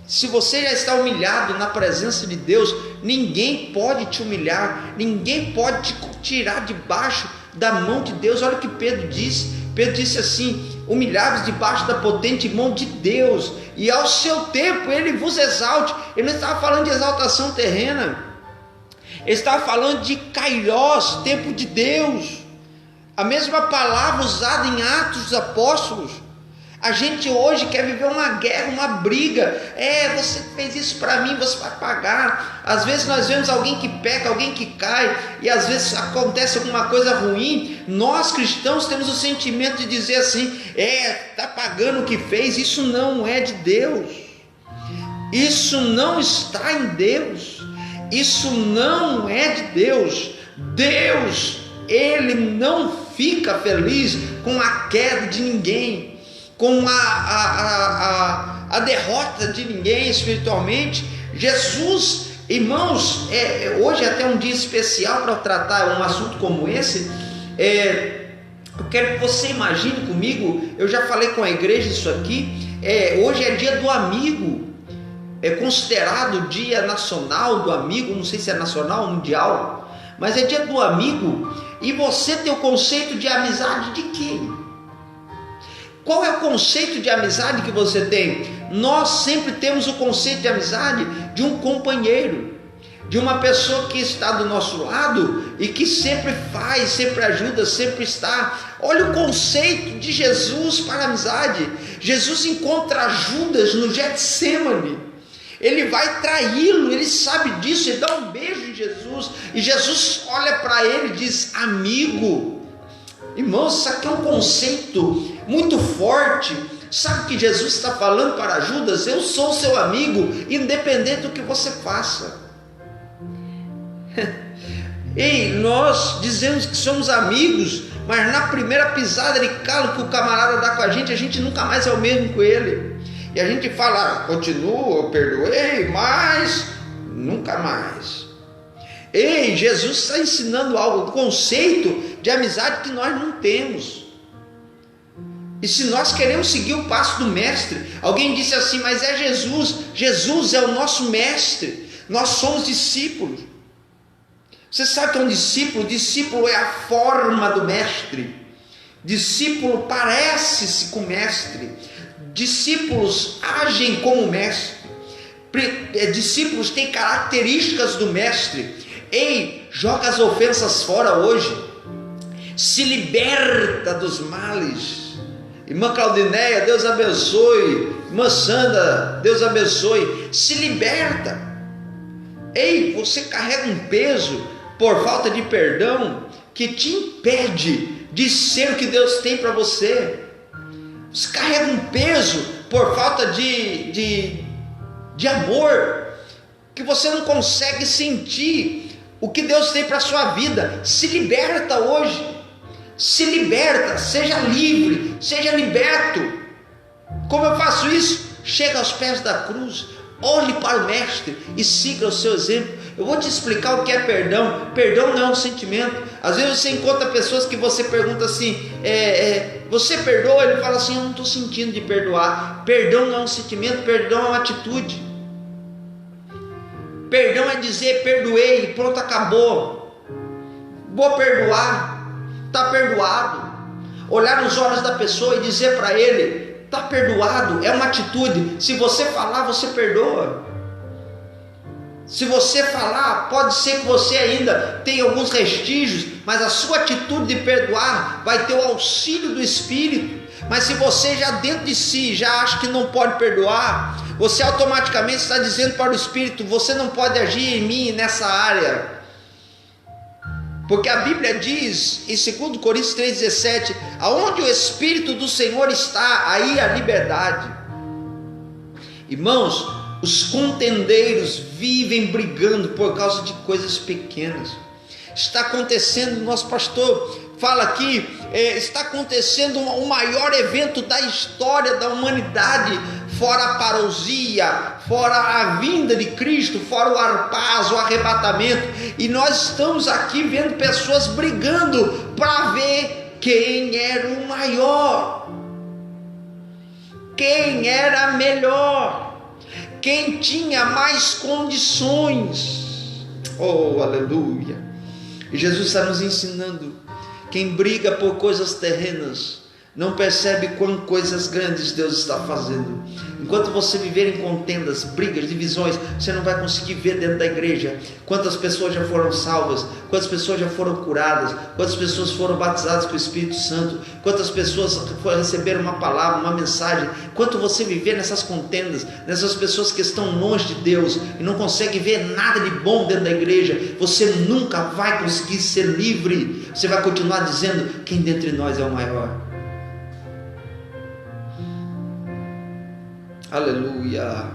Se você já está humilhado na presença de Deus, ninguém pode te humilhar, ninguém pode te tirar debaixo da mão de Deus. Olha o que Pedro disse. Pedro disse assim: humilhai-vos debaixo da potente mão de Deus, e ao seu tempo Ele vos exalte. Ele não estava falando de exaltação terrena, ele estava falando de Kairos, tempo de Deus. A mesma palavra usada em Atos dos Apóstolos. A gente hoje quer viver uma guerra, uma briga. Você fez isso para mim, você vai pagar. Às vezes nós vemos alguém que peca, alguém que cai, e às vezes acontece alguma coisa ruim. Nós cristãos temos o sentimento de dizer assim: está pagando o que fez. Isso não é de Deus, isso não está em Deus, isso não é de Deus. Deus, Ele não fica feliz com a queda de ninguém, com a derrota de ninguém espiritualmente. Jesus, irmãos, hoje é até um dia especial para tratar um assunto como esse. Eu quero que você imagine comigo, eu já falei com a igreja isso aqui, hoje é dia do amigo, é considerado o dia nacional do amigo, não sei se é nacional ou mundial, mas é dia do amigo. E você tem o conceito de amizade de quem? Qual é o conceito de amizade que você tem? Nós sempre temos o conceito de amizade de um companheiro, de uma pessoa que está do nosso lado e que sempre faz, sempre ajuda, sempre está. Olha o conceito de Jesus para a amizade. Jesus encontra Judas no Getsêmani. Ele vai traí-lo, ele sabe disso, ele dá um beijo em Jesus, e Jesus olha para ele e diz: amigo. Irmãos, isso aqui é um conceito muito forte. Sabe o que Jesus está falando para Judas? Eu sou seu amigo, independente do que você faça. Nós dizemos que somos amigos, mas na primeira pisada de calo que o camarada dá com a gente nunca mais é o mesmo com ele. E a gente fala: continuo, eu perdoei, mas nunca mais. Jesus está ensinando algo, um conceito de amizade que nós não temos. E se nós queremos seguir o passo do mestre, alguém disse assim: mas é Jesus é o nosso mestre, nós somos discípulos. Você sabe o que é um discípulo? O discípulo é a forma do mestre. Discípulo parece-se com o mestre. Discípulos agem como o mestre. Discípulos têm características do mestre. Ei, joga as ofensas fora hoje. Se liberta dos males. Irmã Claudineia, Deus abençoe. Irmã Sandra, Deus abençoe. Se liberta. Ei, você carrega um peso por falta de perdão que te impede de ser o que Deus tem para você. Você carrega um peso por falta de amor, que você não consegue sentir o que Deus tem para a sua vida. Se liberta hoje. Se liberta, seja livre, seja liberto. Como eu faço isso? Chega aos pés da cruz, olhe para o mestre e siga o seu exemplo. Eu vou te explicar o que é perdão. Perdão não é um sentimento. Às vezes você encontra pessoas que você pergunta assim, você perdoa? Ele fala assim, eu não estou sentindo de perdoar. Perdão não é um sentimento, perdão é uma atitude. Perdão é dizer, perdoei, pronto, acabou. Vou perdoar. Está perdoado. Olhar nos olhos da pessoa e dizer para ele, está perdoado, é uma atitude. Se você falar, você perdoa. Se você falar, pode ser que você ainda tenha alguns restígios, mas a sua atitude de perdoar vai ter o auxílio do Espírito. Mas se você já dentro de si já acha que não pode perdoar, você automaticamente está dizendo para o Espírito, você não pode agir em mim nessa área. Porque a Bíblia diz em 2 Coríntios 3,17, aonde o Espírito do Senhor está, aí a liberdade. Irmãos, os contendeiros vivem brigando por causa de coisas pequenas. Está acontecendo, nosso pastor fala aqui, está acontecendo o maior evento da história da humanidade, fora a parousia, fora a vinda de Cristo, fora o arpazo, o arrebatamento, e nós estamos aqui vendo pessoas brigando para ver quem era o maior, quem era melhor, quem tinha mais condições. Oh, aleluia! E Jesus está nos ensinando, quem briga por coisas terrenas não percebe quão coisas grandes Deus está fazendo. Enquanto você viver em contendas, brigas, divisões, você não vai conseguir ver dentro da igreja quantas pessoas já foram salvas, quantas pessoas já foram curadas, quantas pessoas foram batizadas com o Espírito Santo, quantas pessoas receberam uma palavra, uma mensagem. Enquanto você viver nessas contendas, nessas pessoas que estão longe de Deus e não conseguem ver nada de bom dentro da igreja, você nunca vai conseguir ser livre. Você vai continuar dizendo, quem dentre nós é o maior? Aleluia.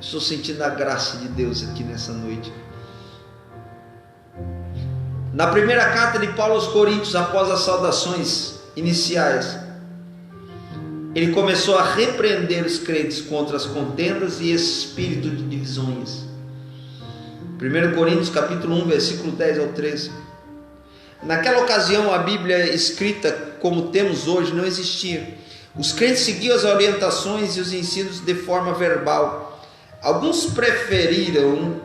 Estou sentindo a graça de Deus aqui nessa noite. Na primeira carta de Paulo aos Coríntios, após as saudações iniciais, ele começou a repreender os crentes contra as contendas e espírito de divisões. 1 Coríntios capítulo 1, versículo 10 ao 13. Naquela ocasião a Bíblia escrita como temos hoje não existia. Os crentes seguiam as orientações e os ensinos de forma verbal. Alguns preferiam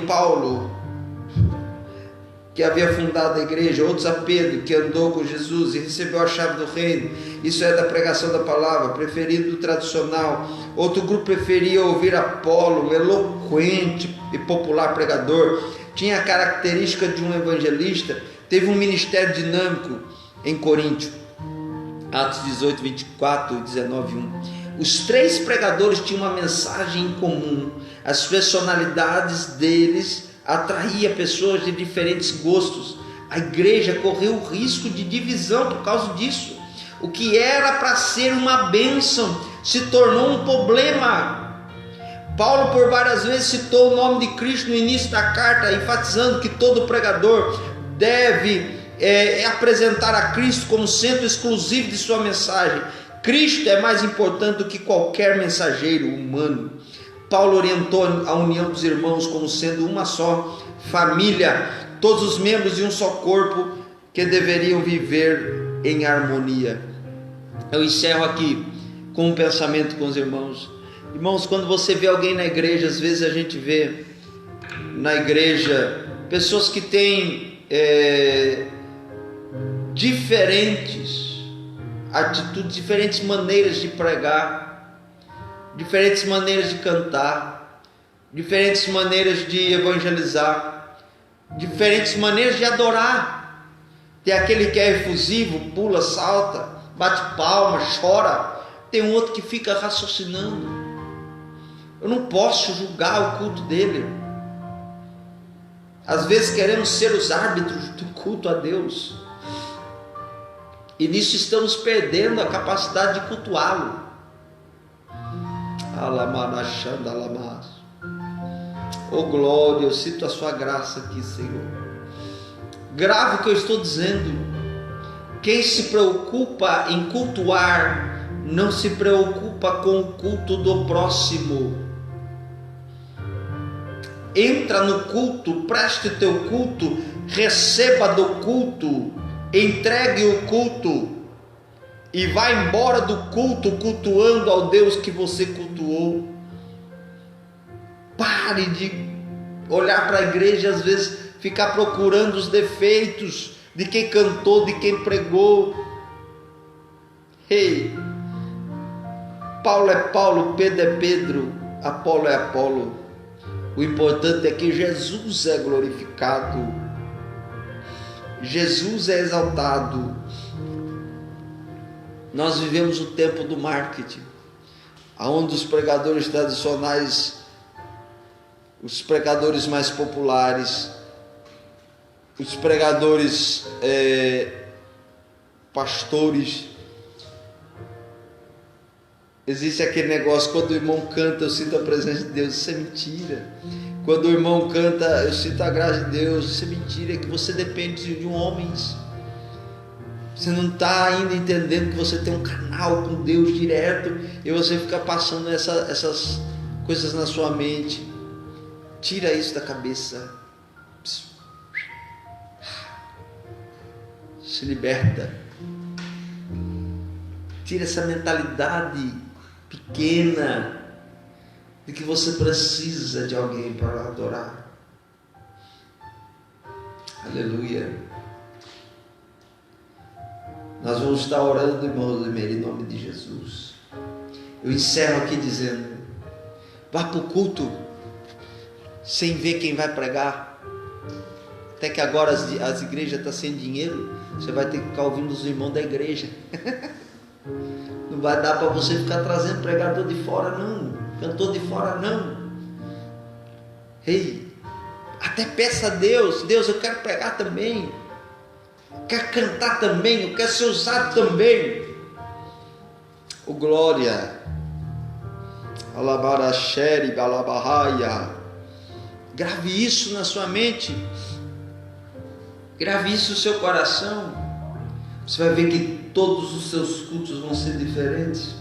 Paulo, que havia fundado a igreja, outros a Pedro, que andou com Jesus e recebeu a chave do reino. Isso é da pregação da palavra, preferido do tradicional. Outro grupo preferia ouvir Apolo, um eloquente e popular pregador. Tinha a característica de um evangelista, teve um ministério dinâmico em Coríntio. Atos 18, 24, 19, 1. Os três pregadores tinham uma mensagem em comum. As personalidades deles atraíam pessoas de diferentes gostos. A igreja correu o risco de divisão por causa disso. O que era para ser uma bênção se tornou um problema. Paulo por várias vezes citou o nome de Cristo no início da carta, enfatizando que todo pregador deve apresentar a Cristo como centro exclusivo de sua mensagem. Cristo é mais importante do que qualquer mensageiro humano. Paulo orientou a união dos irmãos como sendo uma só família, todos os membros de um só corpo que deveriam viver em harmonia. Eu encerro aqui com um pensamento com os irmãos. Irmãos, quando você vê alguém na igreja, às vezes a gente vê na igreja pessoas que têm diferentes atitudes, diferentes maneiras de pregar, diferentes maneiras de cantar, diferentes maneiras de evangelizar, diferentes maneiras de adorar. Tem aquele que é efusivo, pula, salta, bate palma, chora. Tem um outro que fica raciocinando. Eu não posso julgar o culto dele. Às vezes queremos ser os árbitros do culto a Deus, e nisso estamos perdendo a capacidade de cultuá-lo. Oh glória, eu sinto a sua graça aqui, Senhor. Grave o que eu estou dizendo. Quem se preocupa em cultuar, não se preocupa com o culto do próximo. Entra no culto, preste teu culto, receba do culto, entregue o culto e vá embora do culto cultuando ao Deus que você cultuou. Pare de olhar para a igreja, às vezes ficar procurando os defeitos de quem cantou, de quem pregou. Ei, Paulo é Paulo, Pedro é Pedro, Apolo é Apolo. O importante é que Jesus é glorificado, Jesus é exaltado. Nós vivemos o tempo do marketing, onde os pregadores tradicionais, os pregadores mais populares, os pregadores pastores, existe aquele negócio, quando o irmão canta eu sinto a presença de Deus. Isso é mentira. Quando o irmão canta eu sinto a graça de Deus. Isso é mentira, é que você depende de homens. Você não está ainda entendendo que você tem um canal com Deus direto, e você fica passando essas coisas na sua mente. Tira isso da cabeça. Se liberta. Tira essa mentalidade pequena de que você precisa de alguém para adorar. Aleluia. Nós vamos estar orando, irmãos, em nome de Jesus. Eu encerro aqui dizendo: vá para o culto sem ver quem vai pregar. Até que agora as igrejas estão sem dinheiro, você vai ter que ficar ouvindo os irmãos da igreja. Não vai dar para você ficar trazendo pregador de fora, não. Cantor de fora, não. Ei, até peça a Deus: Deus, eu quero pregar também, quero cantar também, eu quero ser usado também. Oh glória. Alabaracheri balabarraia. Grave isso na sua mente, grave isso no seu coração. Você vai ver que todos os seus cultos vão ser diferentes.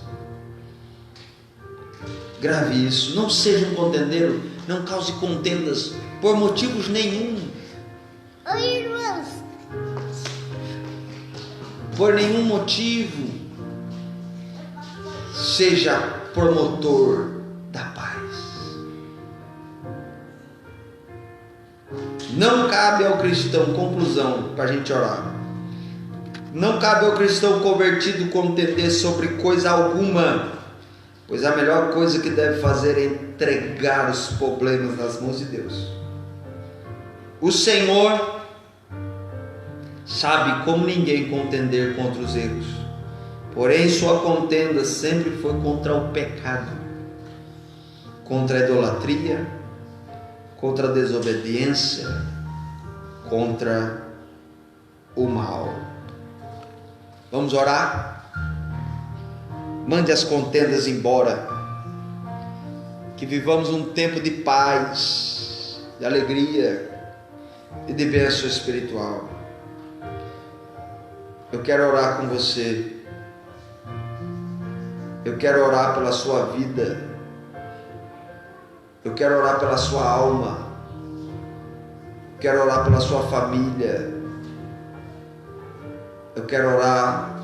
Grave isso. Não seja um contendeiro, não cause contendas por motivos nenhum. Oi, irmãos. Por nenhum motivo. Seja promotor da paz. Não cabe ao cristão, conclusão, para a gente orar. Não cabe ao cristão convertido contender sobre coisa alguma, pois a melhor coisa que deve fazer é entregar os problemas nas mãos de Deus. O Senhor sabe como ninguém contender contra os erros, porém sua contenda sempre foi contra o pecado, contra a idolatria, contra a desobediência, contra o mal. Vamos orar? Mande as contendas embora, que vivamos um tempo de paz, de alegria e de bênção espiritual. Eu quero orar com você. Eu quero orar pela sua vida. Eu quero orar pela sua alma. Eu quero orar pela sua família. Eu quero orar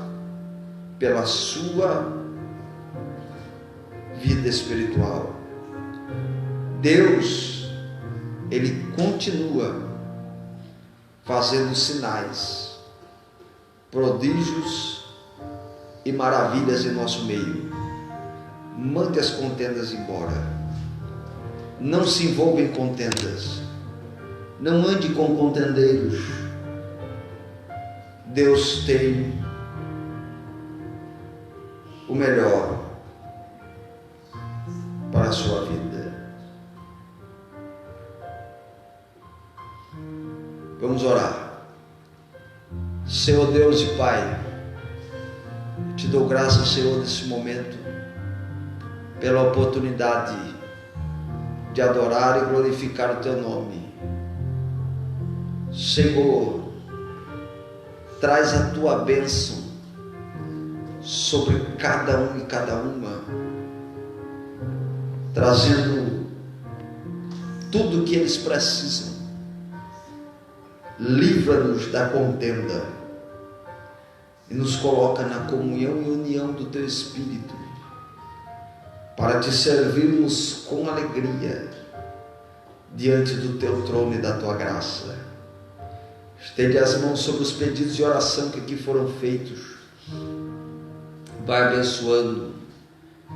pela sua vida espiritual. Deus, Ele continua fazendo sinais prodígios e maravilhas em nosso meio. Mande as contendas embora. Não se envolva em contendas. Não ande com contendeiros. Deus tem o melhor para a sua vida. Vamos orar. Senhor Deus e Pai, te dou graças, Senhor, nesse momento, pela oportunidade de adorar e glorificar o Teu nome. Senhor, traz a Tua bênção sobre cada um e cada uma, trazendo tudo o que eles precisam. Livra-nos da contenda e nos coloca na comunhão e união do Teu Espírito, para Te servirmos com alegria diante do Teu trono e da Tua graça. Estende as mãos sobre os pedidos de oração que aqui foram feitos. Vai abençoando,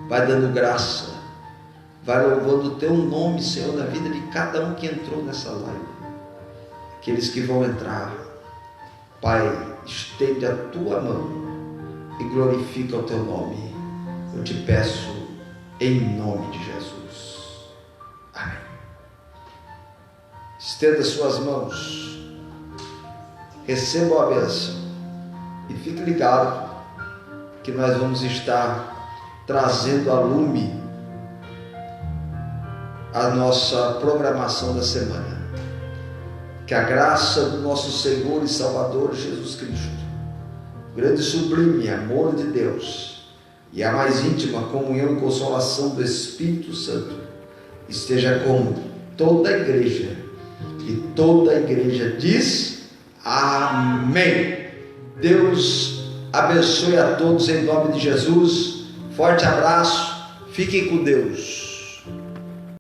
vai dando graça, vai louvando o Teu nome, Senhor, na vida de cada um que entrou nessa live. Aqueles que vão entrar, Pai, estende a Tua mão e glorifica o Teu nome. Eu te peço em nome de Jesus. Amém. Estenda suas mãos, receba a bênção e fique ligado que nós vamos estar trazendo a lume a nossa programação da semana. Que a graça do nosso Senhor e Salvador Jesus Cristo, o grande e sublime amor de Deus e a mais íntima comunhão e consolação do Espírito Santo esteja com toda a igreja, e toda a igreja diz amém. Deus abençoe a todos em nome de Jesus. Forte abraço, fiquem com Deus.